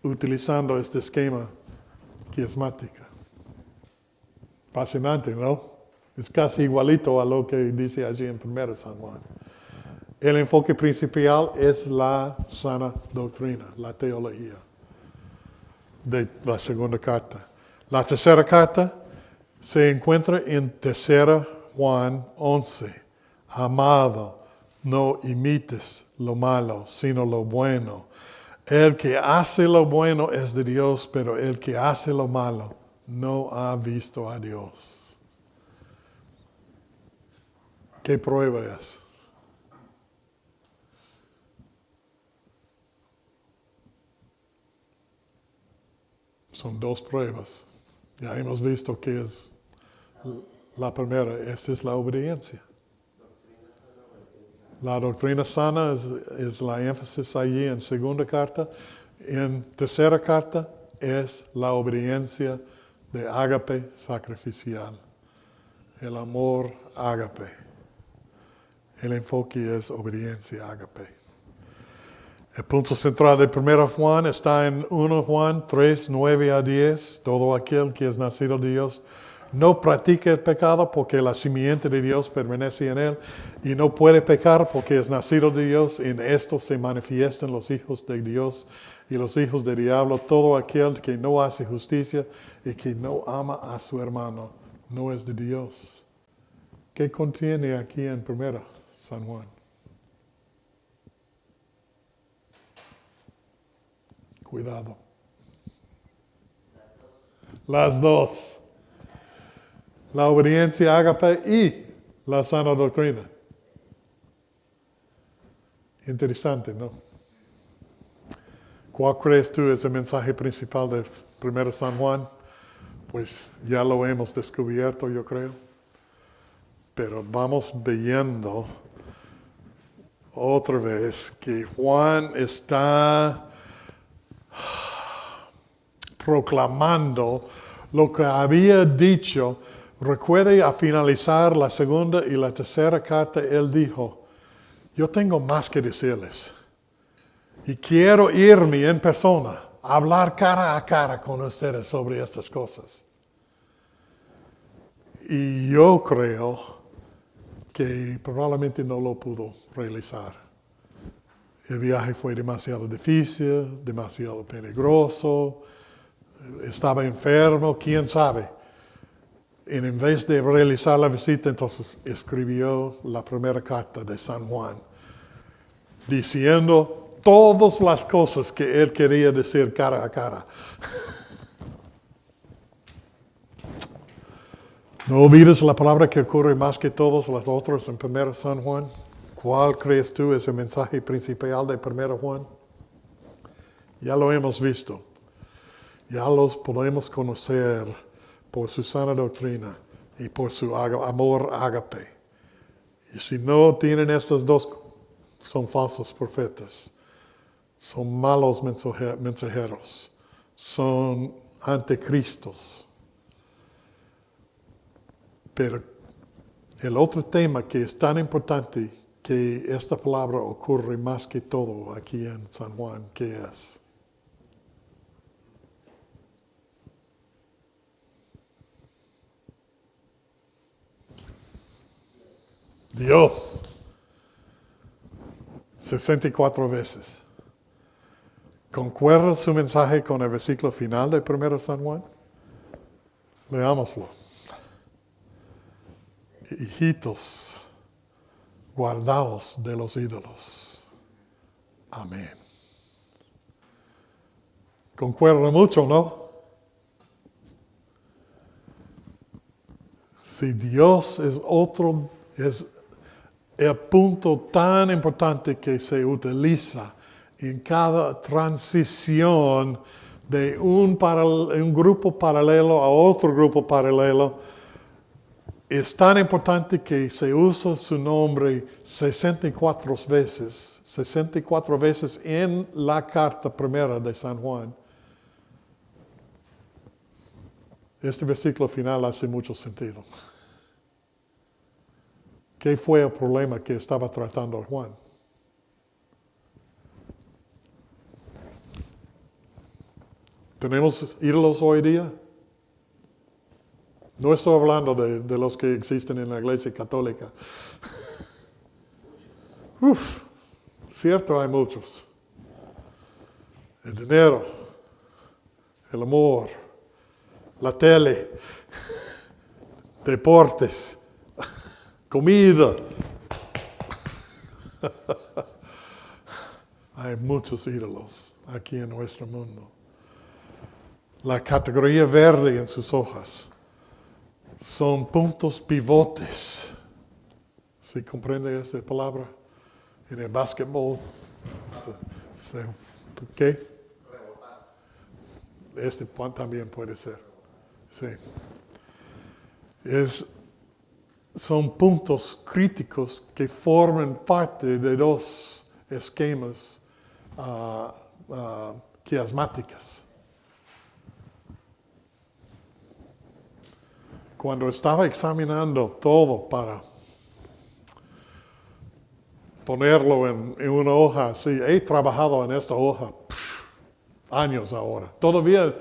utilizando este esquema quiasmático. Fascinante, ¿no? Es casi igualito a lo que dice allí en 1 San Juan. El enfoque principal es la sana doctrina, la teología de la segunda carta. La tercera carta se encuentra en 3 Juan 11. Amado, no imites lo malo, sino lo bueno. El que hace lo bueno es de Dios, pero el que hace lo malo no ha visto a Dios. ¿Qué prueba es? Son dos pruebas. Ya hemos visto que es la primera. Esta es la obediencia. La doctrina sana es la énfasis allí en segunda carta. En tercera carta es la obediencia de ágape sacrificial. El amor ágape. El enfoque es obediencia ágape. El punto central de 1 Juan está en 1 Juan 3, 9 a 10. Todo aquel que es nacido de Dios no practica el pecado porque la simiente de Dios permanece en él y no puede pecar porque es nacido de Dios. En esto se manifiestan los hijos de Dios y los hijos del diablo. Todo aquel que no hace justicia y que no ama a su hermano no es de Dios. ¿Qué contiene aquí en 1 San Juan? Cuidado. Las dos. La obediencia ágape y la sana doctrina. Interesante, ¿no? ¿Cuál crees tú es el mensaje principal de 1 San Juan? Pues ya lo hemos descubierto, yo creo. Pero vamos viendo otra vez que Juan está proclamando lo que había dicho. Recuerde, a finalizar la segunda y la tercera carta, él dijo, yo tengo más que decirles. Y quiero irme en persona, a hablar cara a cara con ustedes sobre estas cosas. Y yo creo que probablemente no lo pudo realizar. El viaje fue demasiado difícil, demasiado peligroso, estaba enfermo, quién sabe. Y en vez de realizar la visita, entonces escribió la primera carta de San Juan, diciendo todas las cosas que él quería decir cara a cara. No olvides la palabra que ocurre más que todas las otras en 1 San Juan. ¿Cuál crees tú es el mensaje principal de 1 Juan? Ya lo hemos visto. Ya los podemos conocer por su sana doctrina y por su amor ágape. Y si no tienen estas dos, son falsos profetas. Son malos mensajeros. Son anticristos. Pero el otro tema que es tan importante que esta palabra ocurre más que todo aquí en San Juan, ¿qué es? Dios. 64 veces. ¿Concuerda su mensaje con el versículo final de 1 San Juan? Leámoslo. hijitos, guardaos de los ídolos. Amén. Concuerda mucho, ¿no? Si Dios es el punto tan importante que se utiliza en cada transición de un grupo paralelo a otro grupo paralelo, es tan importante que se usa su nombre 64 veces en la carta primera de San Juan. Este versículo final hace mucho sentido. ¿Qué fue el problema que estaba tratando Juan? ¿Tenemos ídolos hoy día? No estoy hablando de los que existen en la Iglesia Católica. Cierto, hay muchos. El dinero, el amor, la tele, deportes, comida. Hay muchos ídolos aquí en nuestro mundo. La categoría verde en sus hojas son puntos pivotes. ¿Sí comprende esta palabra? En el básquetbol. ¿Qué? Este también puede ser. Sí. Son puntos críticos que forman parte de dos esquemas quiasmáticas. Cuando estaba examinando todo para ponerlo en una hoja así, he trabajado en esta hoja años ahora. Todavía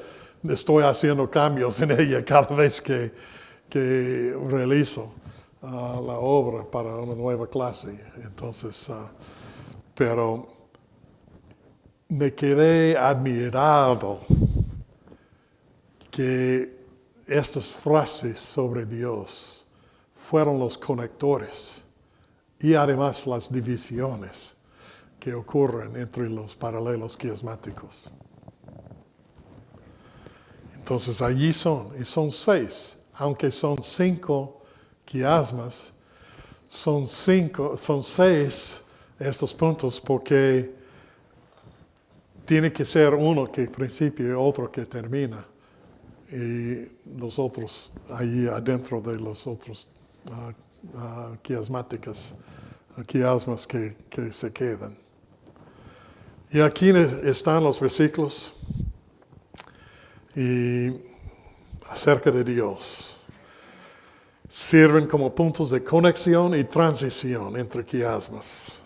estoy haciendo cambios en ella cada vez que realizo la obra para una nueva clase. Entonces, pero me quedé admirado que estas frases sobre Dios fueron los conectores y además las divisiones que ocurren entre los paralelos quiasmáticos. Entonces allí y son 6, aunque son 5 quiasmas, son 6 estos puntos porque tiene que ser uno que principia y otro que termina. Y los otros allí adentro de los otros quiasmas que se quedan. Y aquí están los versículos y acerca de Dios. Sirven como puntos de conexión y transición entre quiasmas.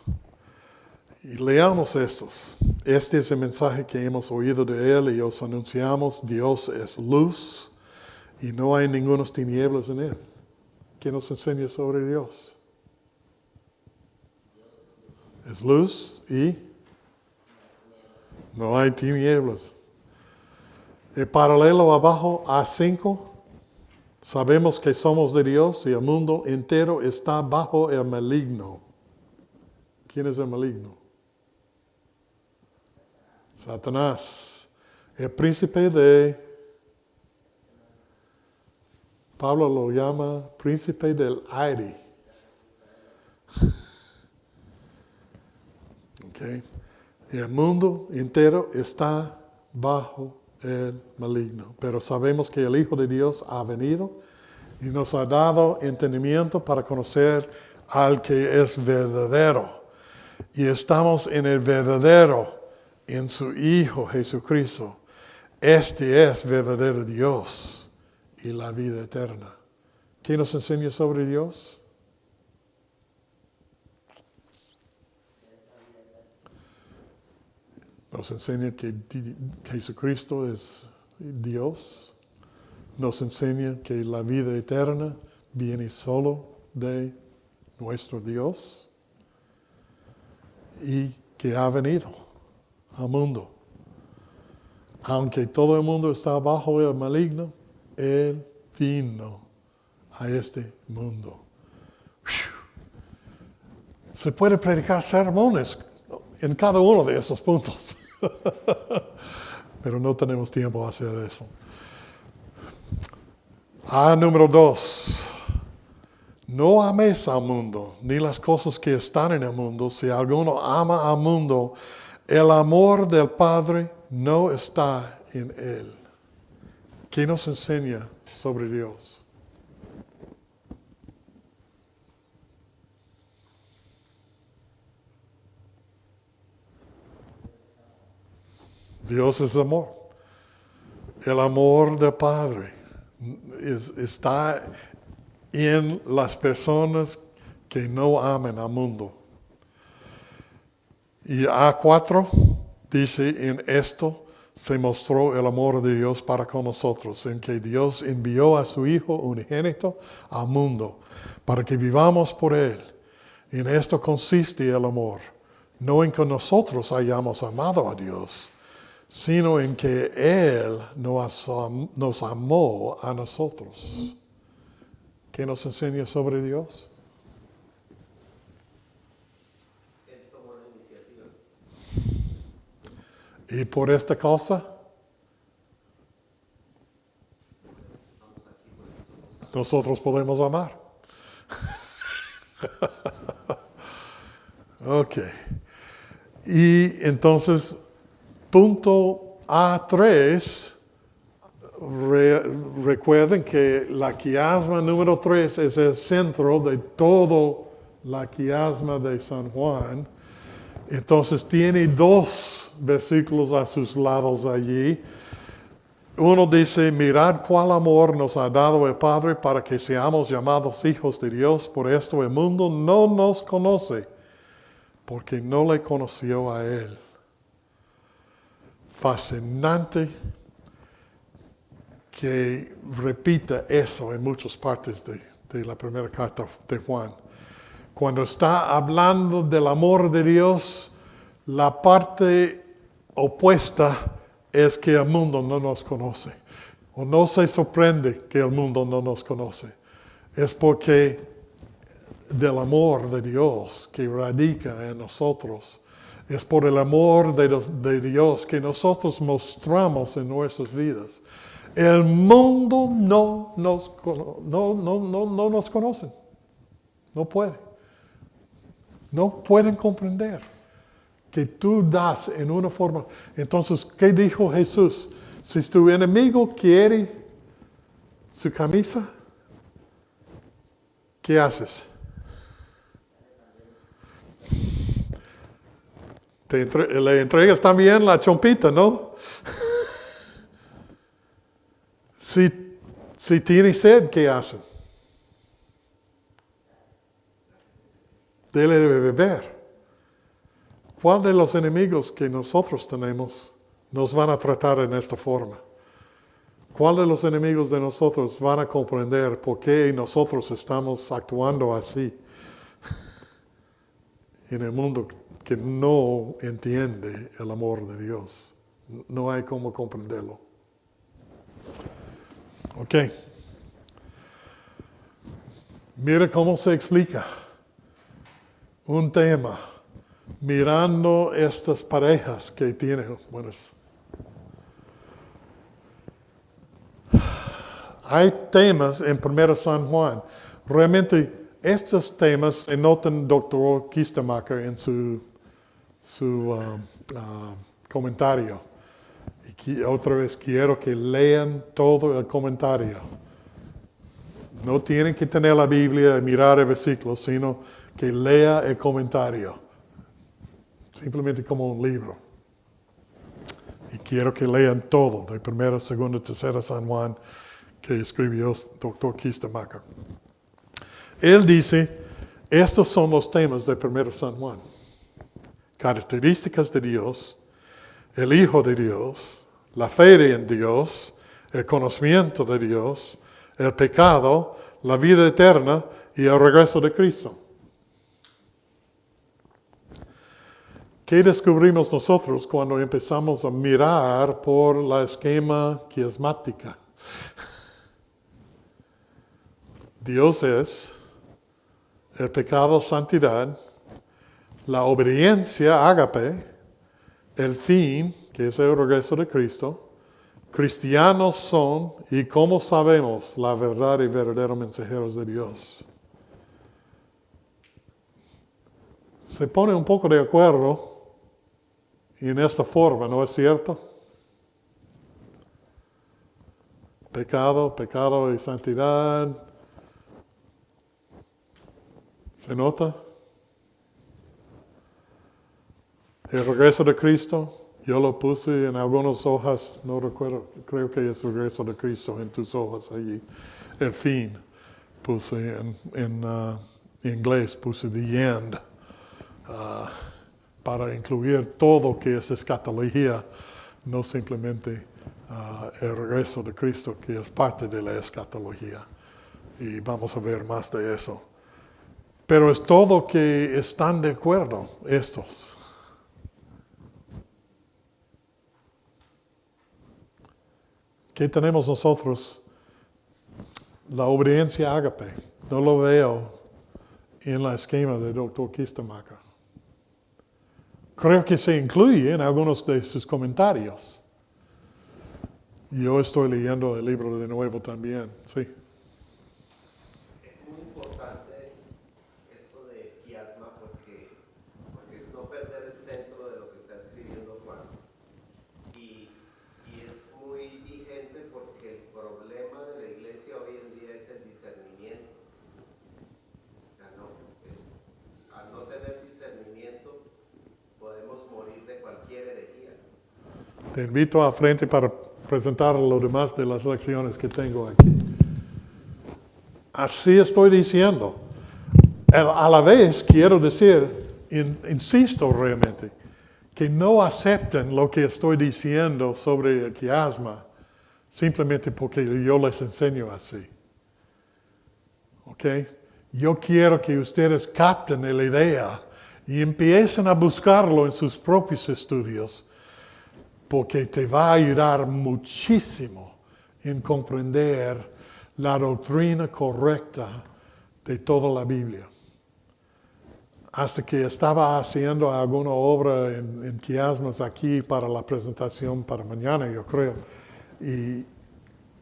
Y leamos estos. Este es el mensaje que hemos oído de Él y os anunciamos. Dios es luz y no hay ningunas tinieblas en Él. ¿Quién nos enseña sobre Dios? Es luz y no hay tinieblas. El paralelo abajo, A5, sabemos que somos de Dios y el mundo entero está bajo el maligno. ¿Quién es el maligno? Satanás, el príncipe Pablo lo llama príncipe del aire. Okay. El mundo entero está bajo el maligno, pero sabemos que el Hijo de Dios ha venido y nos ha dado entendimiento para conocer al que es verdadero. Y estamos en el verdadero, en su Hijo Jesucristo. Este es verdadero Dios y la vida eterna. ¿Qué nos enseña sobre Dios? Nos enseña que Jesucristo es Dios. Nos enseña que la vida eterna viene solo de nuestro Dios y que ha venido al mundo. Aunque todo el mundo está bajo el maligno, Él vino a este mundo Se puede predicar sermones en cada uno de esos puntos. Pero no tenemos tiempo a hacer eso. Número 2. No ames al mundo, ni las cosas que están en el mundo. Si alguno ama al mundo, el amor del Padre no está en él. ¿Qué nos enseña sobre Dios? Dios es amor. El amor del Padre está en las personas que no aman al mundo. Y A4 dice, en esto se mostró el amor de Dios para con nosotros, en que Dios envió a su Hijo unigénito al mundo, para que vivamos por Él. En esto consiste el amor, no en que nosotros hayamos amado a Dios, sino en que Él nos amó a nosotros. ¿Qué nos enseña sobre Dios? Él tomó la iniciativa. Y por esta cosa, nosotros podemos amar. Ok. Y entonces, punto A3, recuerden que la quiasma número 3 es el centro de todo la quiasma de San Juan. Entonces tiene 2 versículos a sus lados allí. Uno dice, mirad cuál amor nos ha dado el Padre para que seamos llamados hijos de Dios. Por esto el mundo no nos conoce, porque no le conoció a Él. Fascinante que repita eso en muchas partes de la primera carta de Juan. Cuando está hablando del amor de Dios, la parte opuesta es que el mundo no nos conoce. O no se sorprende que el mundo no nos conoce. Es porque del amor de Dios que radica en nosotros. Es por el amor de Dios que nosotros mostramos en nuestras vidas. El mundo no nos conoce. No puede. No pueden comprender que tú das en una forma. Entonces, ¿qué dijo Jesús? Si tu enemigo quiere su camisa, ¿qué haces? Le entregas también la chompita, ¿no? Si tiene sed, ¿qué haces? Dele de beber. ¿Cuál de los enemigos que nosotros tenemos nos van a tratar en esta forma? ¿Cuál de los enemigos de nosotros van a comprender por qué nosotros estamos actuando así en el mundo que no entiende el amor de Dios? No hay cómo comprenderlo. Ok. Mira cómo se explica un tema mirando estas parejas que tienen. Bueno, hay temas en 1 San Juan. Realmente estos temas se notan Dr. Kistemacher en su comentario. Y otra vez quiero que lean todo el comentario. No tienen que tener la Biblia y mirar el versículo, sino que lea el comentario. Simplemente como un libro. Y quiero que lean todo, de 1, 2, 3 San Juan, que escribió Dr. Kistemacher. Él dice, estos son los temas de 1 San Juan. Características de Dios, el Hijo de Dios, la fe en Dios, el conocimiento de Dios, el pecado, la vida eterna y el regreso de Cristo. ¿Qué descubrimos nosotros cuando empezamos a mirar por la esquema quiasmática? Dios es el pecado, santidad, la obediencia, ágape, el fin, que es el regreso de Cristo, cristianos son y cómo sabemos la verdad y verdaderos mensajeros de Dios. Se pone un poco de acuerdo en esta forma, ¿no es cierto? Pecado y santidad. ¿Se nota? El regreso de Cristo, yo lo puse en algunas hojas, no recuerdo, creo que es el regreso de Cristo en tus hojas allí. El fin, puse en inglés, puse the end, para incluir todo que es escatología, no simplemente el regreso de Cristo, que es parte de la escatología. Y vamos a ver más de eso. Pero es todo que están de acuerdo estos. ¿Qué tenemos nosotros? La obediencia ágape. No lo veo en la esquema del Dr. Kistemacher. Creo que se incluye en algunos de sus comentarios. Yo estoy leyendo el libro de nuevo también, sí. Es muy importante esto de quiasma porque es no perder el centro de lo que está escribiendo Juan. Y es muy vigente porque el problema de la iglesia hoy en día es el discernimiento. O sea, al no tener discernimiento podemos morir de cualquier herejía. Te invito a frente para presentar lo demás de las lecciones que tengo aquí. Así estoy diciendo. A la vez quiero decir, insisto realmente, que no acepten lo que estoy diciendo sobre el quiasma simplemente porque yo les enseño así. ¿Ok? Yo quiero que ustedes capten la idea y empiecen a buscarlo en sus propios estudios, porque te va a ayudar muchísimo en comprender la doctrina correcta de toda la Biblia. Hasta que estaba haciendo alguna obra en quiasmas aquí para la presentación para mañana, yo creo, y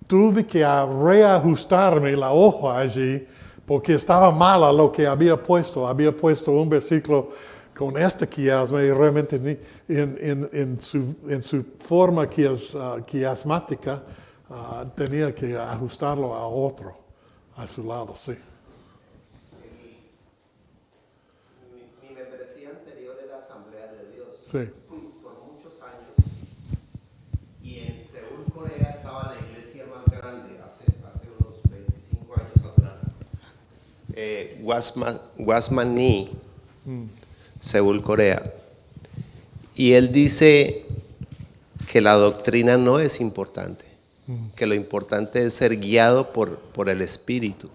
tuve que reajustarme la hoja allí porque estaba mala lo que había puesto. Había puesto un versículo con este quiasma y realmente en su forma quiasmática tenía que ajustarlo a otro, a su lado, sí. Mi membresía anterior era Asamblea de Dios. Sí. Por muchos años. Y en Seúl, Corea, estaba la iglesia más grande, hace unos 25 años atrás. Wasmani, Seúl, Corea. Y él dice que la doctrina no es importante, que lo importante es ser guiado por el Espíritu.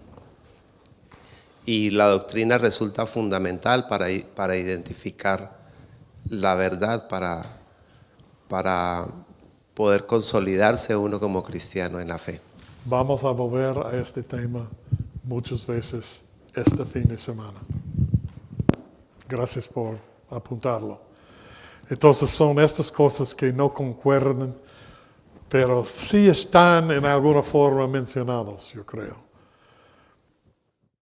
Y la doctrina resulta fundamental para identificar la verdad, para poder consolidarse uno como cristiano en la fe. Vamos a volver a este tema muchas veces este fin de semana. Gracias por apuntarlo. Entonces son estas cosas que no concuerdan, pero sí están en alguna forma mencionados, yo creo.